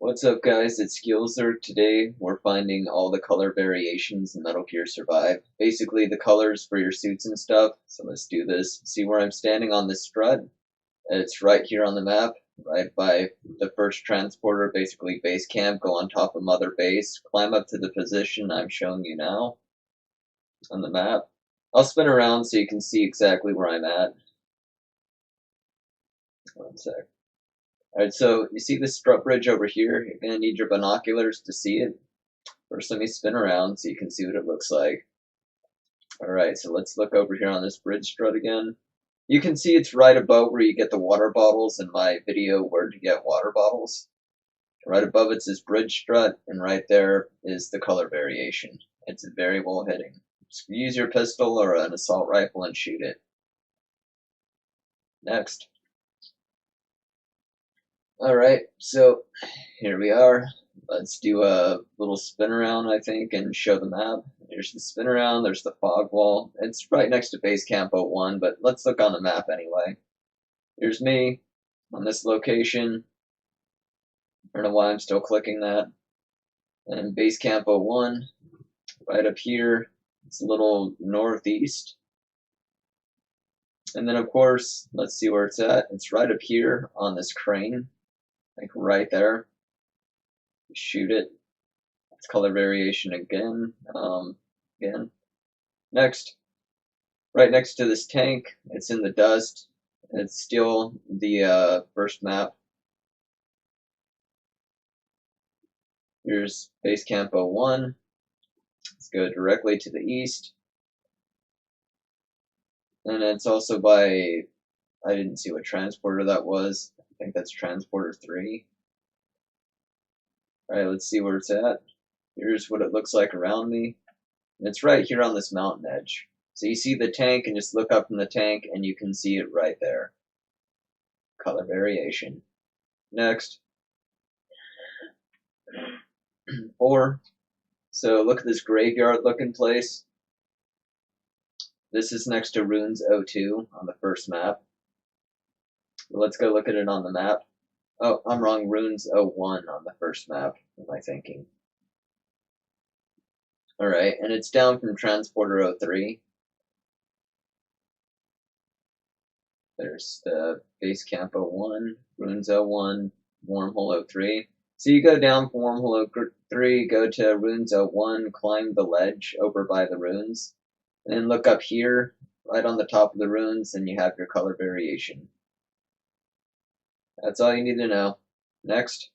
What's up, guys? It's Skillzerk. Today we're finding all the color variations in Metal Gear Survive. Basically, the colors for your suits and stuff. So let's do this. See where I'm standing on this strut? It's right here on the map, right by the first transporter, basically base camp. Go on top of Mother Base, climb up to the position I'm showing you now on the map. I'll spin around so you can see exactly where I'm at. One sec. Alright, so you see this strut bridge over here? You're going to need your binoculars to see it. First, let me spin around so you can see what it looks like. Alright, so let's look over here on this bridge strut again. You can see it's right above where you get the water bottles in my video, Where to Get Water Bottles. Right above it's this bridge strut, and right there is the color variation. It's very well hitting. Just use your pistol or an assault rifle and shoot it. Next. Alright, so here we are. Let's do a little spin around, I think, and show the map. There's the spin around, there's the fog wall. It's right next to base camp 01, but let's look on the map anyway. Here's me on this location. I don't know why I'm still clicking that. And base camp 01, right up here. It's a little northeast. And then, of course, let's see where it's at. It's right up here on this crane, like right there. Shoot it. It's color variation again. Next, right next to this tank, it's in the dust. It's still the first map. Here's base camp 01. Let's go directly to the east. And it's also by, I didn't see what transporter that was. I think that's transporter 3. Alright, let's see where it's at. Here's what it looks like around me. And it's right here on this mountain edge. So you see the tank and just look up from the tank and you can see it right there. Color variation. Next. 4. So look at this graveyard looking place. This is next to Runes 02 on the first map. Let's go look at it on the map. Oh, I'm wrong. Runes 01 on the first map. What am I thinking? Alright, and it's down from Transporter 03. There's the base camp 01, Runes 01, Wormhole 03. So you go down from Wormhole 03, go to Runes 01, climb the ledge over by the runes, and then look up here, right on the top of the runes, and you have your color variation. That's all you need to know. Next.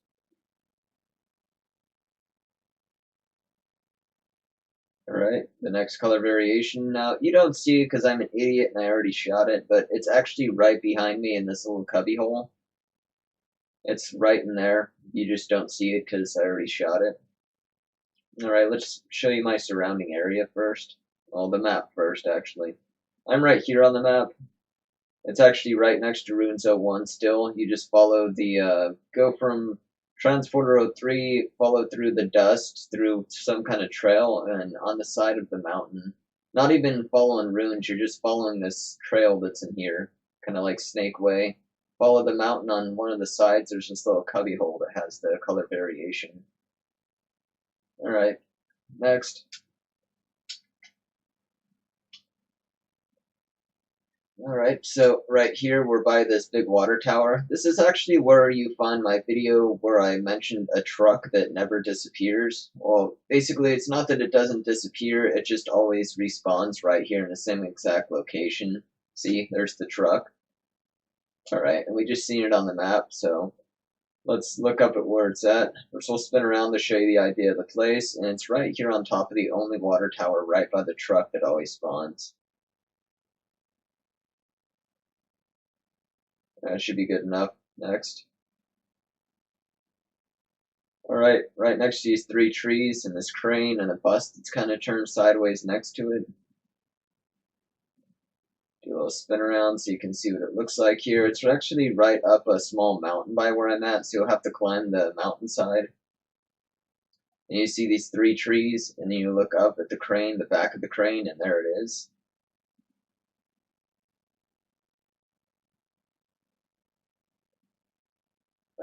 Alright, the next color variation. Now, you don't see it because I'm an idiot and I already shot it, but it's actually right behind me in this little cubby hole. It's right in there. You just don't see it because I already shot it. Alright, let's show you my surrounding area first. Well, the map first, actually. I'm right here on the map. It's actually right next to Runes 01 still. You just follow the, go from Transporter 03, follow through the dust, through some kind of trail, and on the side of the mountain. Not even following runes, you're just following this trail that's in here. Kind of like Snake Way. Follow the mountain on one of the sides, there's this little cubby hole that has the color variation. Alright, next. Alright, so right here we're by this big water tower. This is actually where you find my video where I mentioned a truck that never disappears. Well, basically it's not that it doesn't disappear, it just always respawns right here in the same exact location. See, there's the truck. Alright, and we just seen it on the map, so let's look up at where it's at. First we'll spin around to show you the idea of the place, and it's right here on top of the only water tower right by the truck that always spawns. That should be good enough. Next. Alright, right next to these 3 trees and this crane and a bus that's kind of turned sideways next to it. Do a little spin around so you can see what it looks like here. It's actually right up a small mountain by where I'm at, so you'll have to climb the mountainside. And you see these 3 trees, and then you look up at the crane, the back of the crane, and there it is.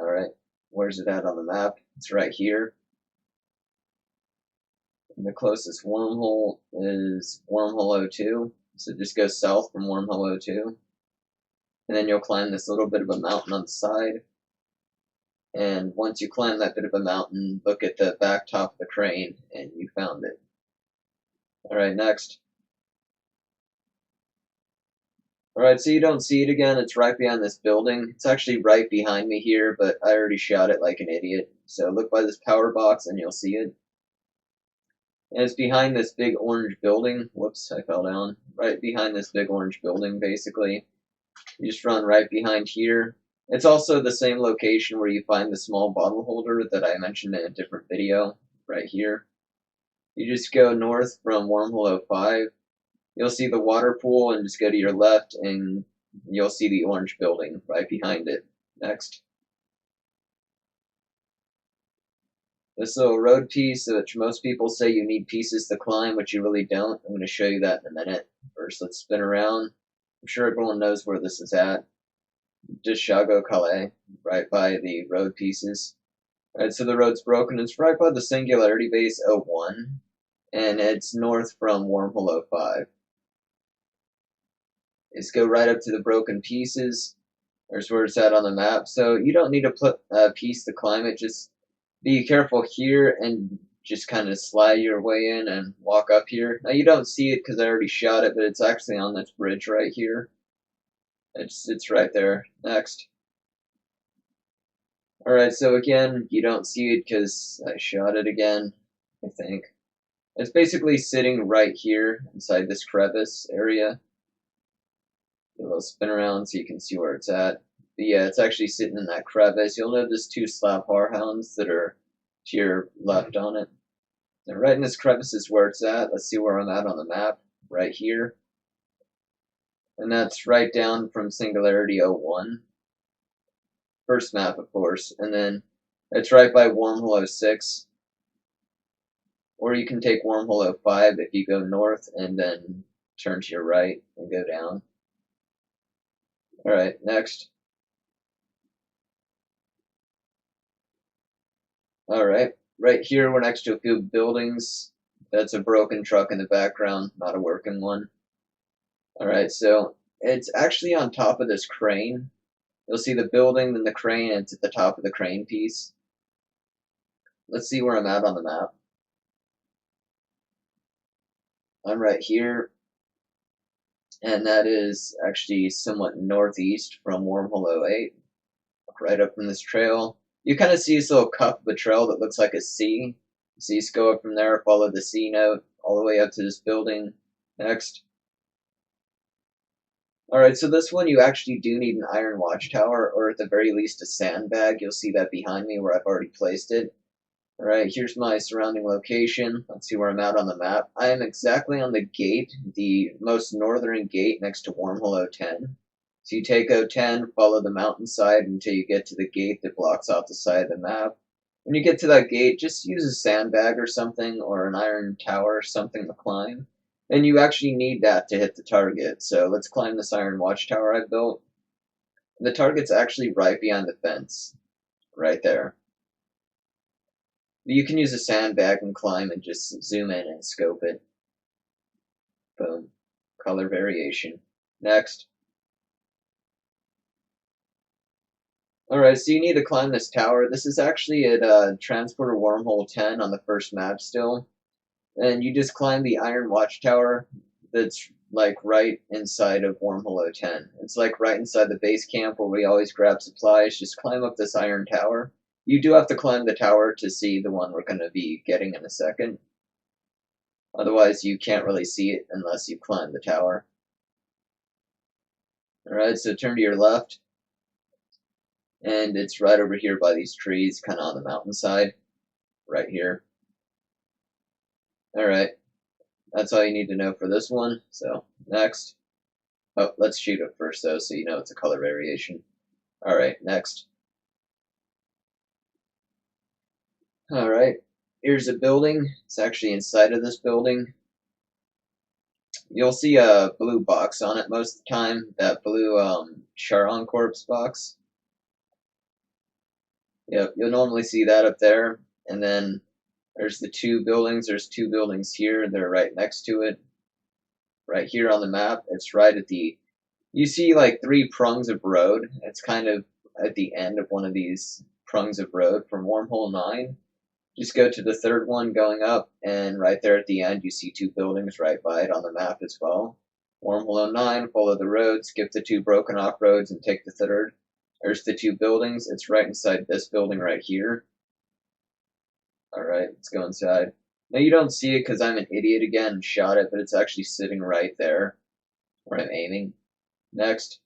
Alright, Where's it at on the map? It's right here. And the closest wormhole is wormhole 02. So just go south from wormhole 02. And then you'll climb this little bit of a mountain on the side. And once you climb that bit of a mountain, look at the back top of the crane, and you found it. Alright, next. Alright, so you don't see it again. It's right behind this building. It's actually right behind me here, but I already shot it like an idiot. So look by this power box and you'll see it. And it's behind this big orange building. Whoops, I fell down. Right behind this big orange building, basically. You just run right behind here. It's also the same location where you find the small bottle holder that I mentioned in a different video, right here. You just go north from wormhole 05. You'll see the water pool, and just go to your left, and you'll see the orange building right behind it. Next. This little road piece, which most people say you need pieces to climb, which you really don't. I'm going to show you that in a minute. First, let's spin around. I'm sure everyone knows where this is at. Just Chago Calais, right by the road pieces. Alright, so the road's broken. It's right by the Singularity Base 01, and it's north from wormhole 05. Just go right up to the broken pieces. There's where it's at on the map. So you don't need to put a piece to climb it. Just be careful here and just kind of slide your way in and walk up here. Now you don't see it because I already shot it, but it's actually on this bridge right here. It's right there. Next. Alright, so again, you don't see it because I shot it again, I think. It's basically sitting right here inside this crevice area. A little spin around so you can see where it's at. But yeah, it's actually sitting in that crevice. You'll notice two slap hounds that are to your left on it. And right in this crevice is where it's at. Let's see where I'm at on the map. Right here. And that's right down from Singularity 01. First map, of course. And then it's right by wormhole 06. Or you can take wormhole 05 if you go north and then turn to your right and go down. Alright, next. Alright, right here we're next to a few buildings. That's a broken truck in the background, not a working one. Alright, so it's actually on top of this crane. You'll see the building, then the crane, and it's at the top of the crane piece. Let's see where I'm at on the map. I'm right here, and that is actually somewhat northeast from wormhole 08. Right up from this trail. You kind of see this little cup of a trail that looks like a C. So you just go up from there, follow the C note, all the way up to this building. Next. Alright, so this one you actually do need an iron watchtower, or at the very least a sandbag. You'll see that behind me where I've already placed it. Alright, here's my surrounding location. Let's see where I'm at on the map. I am exactly on the gate, the most northern gate next to wormhole 010. So you take 010, follow the mountainside until you get to the gate that blocks off the side of the map. When you get to that gate, just use a sandbag or something, or an iron tower or something to climb. And you actually need that to hit the target. So let's climb this iron watchtower I built. The target's actually right behind the fence. Right there. You can use a sandbag and climb and just zoom in and scope it. Boom. Color variation. Next. Alright, so you need to climb this tower. This is actually at Transporter Wormhole 10 on the first map still. And you just climb the iron watchtower that's like right inside of wormhole 010. It's like right inside the base camp where we always grab supplies. Just climb up this iron tower. You do have to climb the tower to see the one we're going to be getting in a second. Otherwise, you can't really see it unless you climb the tower. Alright, so turn to your left. And it's right over here by these trees, kind of on the mountainside. Right here. Alright. That's all you need to know for this one. So, next. Oh, let's shoot it first, though, so you know it's a color variation. Alright, next. Alright, here's a building. It's actually inside of this building. You'll see a blue box on it most of the time. That blue Charon Corpse box. Yep, you'll normally see that up there. And then there's the two buildings. There's two buildings here. They're right next to it. Right here on the map. It's right at the, you see like three prongs of road. It's kind of at the end of one of these prongs of road from wormhole 9. Just go to the third one going up, and right there at the end you see two buildings right by it on the map as well. Wormhole 9, follow the road, skip the two broken off roads and take the third. There's the two buildings. It's right inside this building right here. Alright, let's go inside. Now you don't see it because I'm an idiot again and shot it, but it's actually sitting right there where I'm aiming. Next.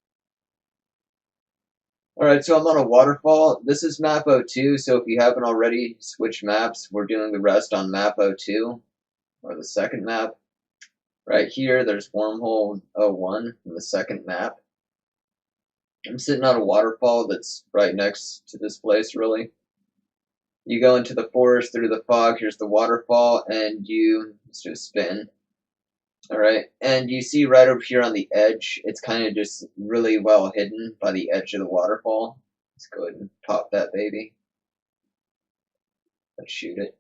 Alright, so I'm on a waterfall. This is map 02, so if you haven't already switched maps, we're doing the rest on map 02, or the second map. Right here, there's wormhole 01 in the second map. I'm sitting on a waterfall that's right next to this place, really. You go into the forest through the fog, here's the waterfall, and let's do a spin. Alright, and you see right over here on the edge, it's kind of just really well hidden by the edge of the waterfall. Let's go ahead and pop that baby. Let's shoot it.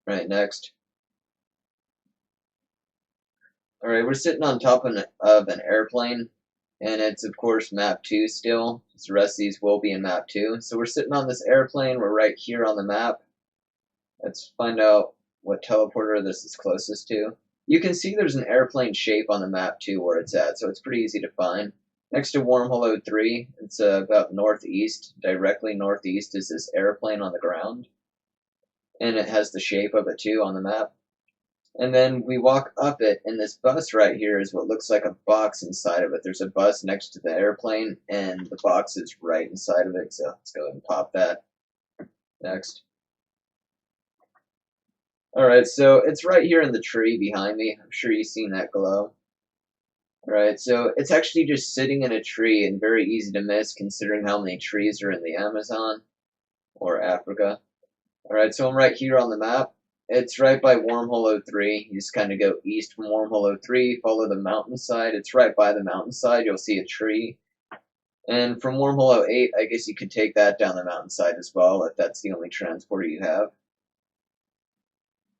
Right, next. Alright, we're sitting on top of an airplane, and it's of course map 2 still. So the rest of these will be in map 2. So we're sitting on this airplane, we're right here on the map. Let's find out what teleporter this is closest to. You can see there's an airplane shape on the map too where it's at, so it's pretty easy to find. Next to wormhole 03, it's about northeast. Directly northeast is this airplane on the ground. And it has the shape of it too on the map. And then we walk up it, and this bus right here is what looks like a box inside of it. There's a bus next to the airplane, and the box is right inside of it, so let's go ahead and pop that. Next. Alright, so it's right here in the tree behind me. I'm sure you've seen that glow. Alright, so it's actually just sitting in a tree and very easy to miss considering how many trees are in the Amazon or Africa. Alright, so I'm right here on the map. It's right by wormhole 03. You just kind of go east from wormhole 03, follow the mountainside. It's right by the mountainside. You'll see a tree. And from wormhole 08, I guess you could take that down the mountainside as well if that's the only transporter you have.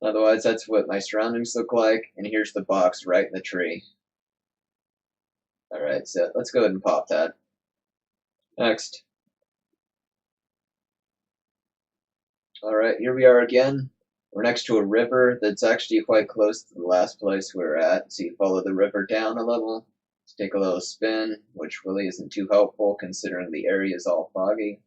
Otherwise, that's what my surroundings look like, and here's the box right in the tree. Alright, so let's go ahead and pop that. Next. Alright, here we are again. We're next to a river that's actually quite close to the last place we were at, so you follow the river down a little. Let's take a little spin, which really isn't too helpful considering the area is all foggy.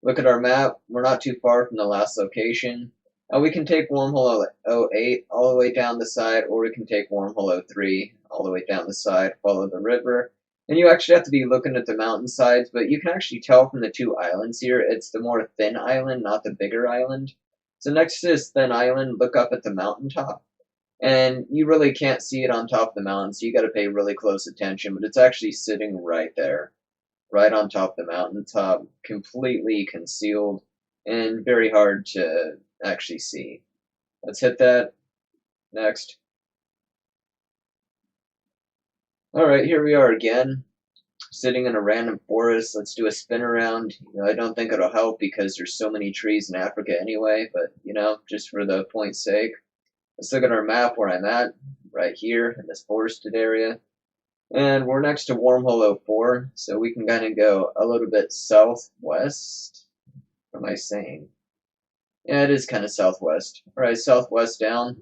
Look at our map. We're not too far from the last location. We can take wormhole 08 all the way down the side, or we can take wormhole 03 all the way down the side, follow the river. And you actually have to be looking at the mountainsides, but you can actually tell from the two islands here, it's the more thin island, not the bigger island. So next to this thin island, look up at the mountaintop. And you really can't see it on top of the mountain, so you got to pay really close attention, but it's actually sitting right there, right on top of the mountaintop, completely concealed, and very hard to actually see. Let's hit that. Next. Alright, here we are again, sitting in a random forest. Let's do a spin around. I don't think it'll help because there's so many trees in Africa anyway, but, just for the point's sake. Let's look at our map where I'm at, right here in this forested area. And we're next to wormhole 04, so we can kind of go a little bit southwest. What am I saying? Yeah, it is kind of southwest. Alright, southwest down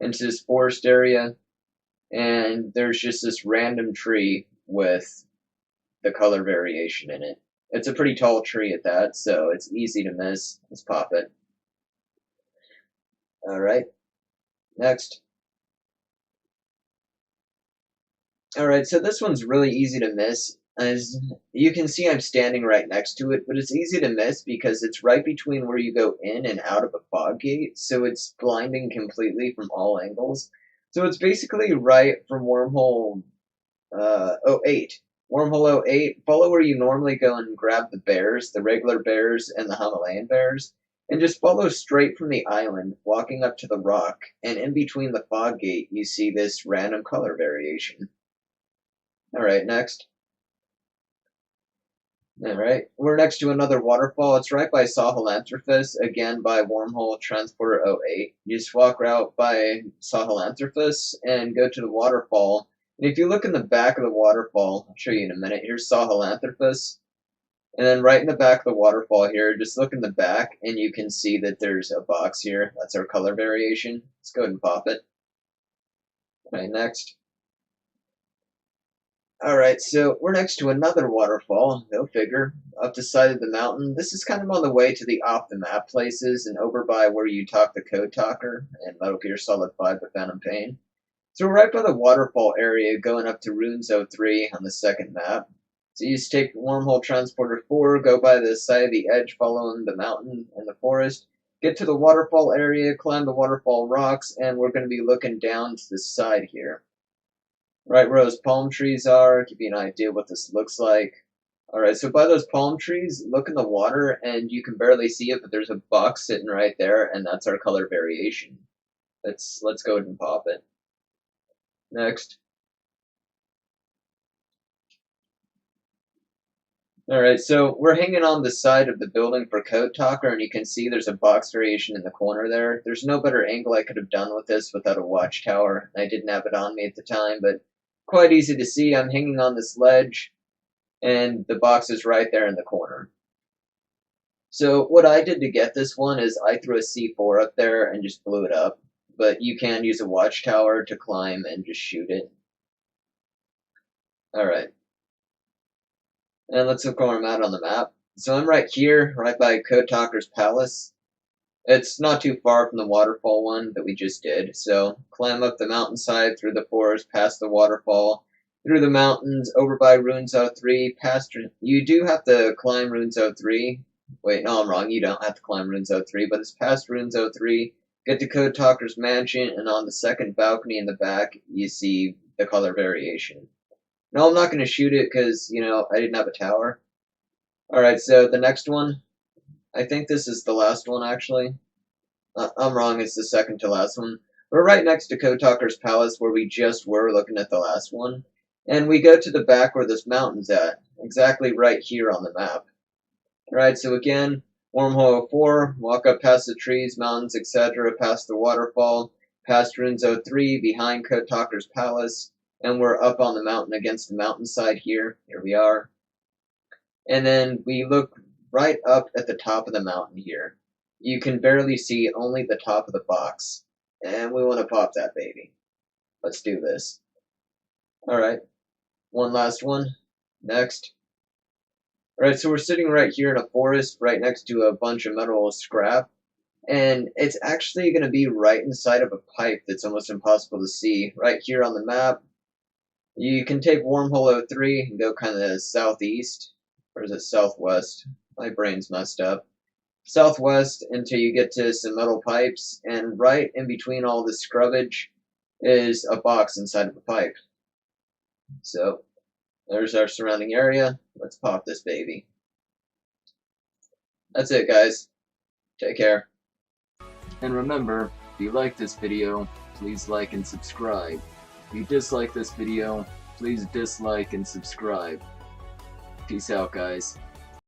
into this forest area, and there's just this random tree with the color variation in it. It's a pretty tall tree at that, so it's easy to miss. Let's pop it. Alright, next. Alright, so this one's really easy to miss. As you can see, I'm standing right next to it, but it's easy to miss because it's right between where you go in and out of a fog gate, so it's blinding completely from all angles. So it's basically right from wormhole 08. Wormhole 08, follow where you normally go and grab the bears, the regular bears and the Himalayan bears, and just follow straight from the island, walking up to the rock, and in between the fog gate, you see this random color variation. Alright, next. Alright, we're next to another waterfall. It's right by Sahelanthropus, again by Wormhole Transporter 08. You just walk right by Sahelanthropus and go to the waterfall. And if you look in the back of the waterfall, I'll show you in a minute. Here's Sahelanthropus. And then right in the back of the waterfall here, just look in the back and you can see that there's a box here. That's our color variation. Let's go ahead and pop it. Alright, next. Alright, so we're next to another waterfall, go figure, up the side of the mountain. This is kind of on the way to the off-the-map places and over by where you talk the Code Talker and Metal Gear Solid 5 The Phantom Pain. So we're right by the waterfall area going up to Runes 03 on the second map. So you just take Wormhole Transporter 4, go by the side of the edge following the mountain and the forest, get to the waterfall area, climb the waterfall rocks, and we're going to be looking down to the side here. Right where those palm trees are, give you an idea what this looks like. Alright, so by those palm trees, look in the water and you can barely see it, but there's a box sitting right there, and that's our color variation. Let's go ahead and pop it. Next. Alright, so we're hanging on the side of the building for Code Talker, and you can see there's a box variation in the corner there. There's no better angle I could have done with this without a watchtower. I didn't have it on me at the time, but quite easy to see. I'm hanging on this ledge, and the box is right there in the corner. So what I did to get this one is I threw a C4 up there and just blew it up, but you can use a watchtower to climb and just shoot it. Alright. And let's look where I'm at on the map. So I'm right here, right by Code Talker's Palace. It's not too far from the waterfall one that we just did. So climb up the mountainside, through the forest, past the waterfall, through the mountains, over by Runes 03, past... You do have to climb Runes 03. Wait, no, I'm wrong. You don't have to climb Runes 03, but it's past Runes 03. Get to Code Talker's mansion, and on the second balcony in the back, you see the color variation. No, I'm not going to shoot it because, you know, I didn't have a tower. Alright, so the next one, I think this is the last one, actually. I'm wrong, it's the second to last one. We're right next to Code Talker's Palace, where we just were looking at the last one. And we go to the back where this mountain's at, exactly right here on the map. Alright, so again, Wormhole 04, walk up past the trees, mountains, etc., past the waterfall, past Runes 03, behind Code Talker's Palace, and we're up on the mountain against the mountainside here. Here we are. And then we look right up at the top of the mountain here. You can barely see only the top of the box. And we want to pop that baby. Let's do this. Alright. One last one. Next. Alright, so we're sitting right here in a forest, right next to a bunch of metal scrap. And it's actually going to be right inside of a pipe that's almost impossible to see. Right here on the map. You can take Wormhole 03 and go kind of southeast, or is it southwest? My brain's messed up. Southwest until you get to some metal pipes, and right in between all the scrubbage is a box inside of a pipe. So, there's our surrounding area. Let's pop this baby. That's it, guys. Take care. And remember, if you like this video, please like and subscribe. If you dislike this video, please dislike and subscribe. Peace out, guys.